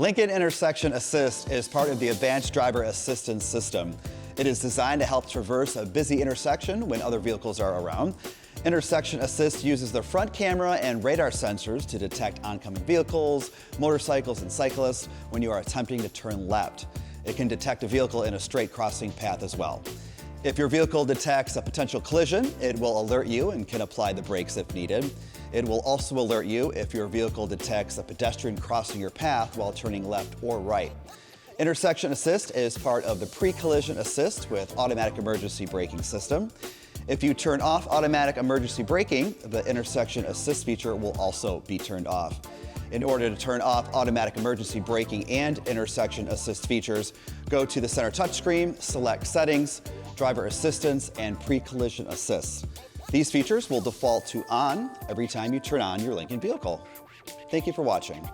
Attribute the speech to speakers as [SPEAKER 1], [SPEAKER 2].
[SPEAKER 1] Lincoln Intersection Assist is part of the Advanced Driver Assistance System. It is designed to help traverse a busy intersection when other vehicles are around. Intersection Assist uses the front camera and radar sensors to detect oncoming vehicles, motorcycles, and cyclists when you are attempting to turn left. It can detect a vehicle in a straight crossing path as well. If your vehicle detects a potential collision, it will alert you and can apply the brakes if needed. It will also alert you if your vehicle detects a pedestrian crossing your path while turning left or right. Intersection Assist is part of the pre-collision assist with automatic emergency braking system. If you turn off automatic emergency braking, the Intersection Assist feature will also be turned off. In order to turn off automatic emergency braking and intersection assist features, go to the center touchscreen, select Settings, Driver Assistance, and Pre-Collision Assist. These features will default to on every time you turn on your Lincoln vehicle. Thank you for watching.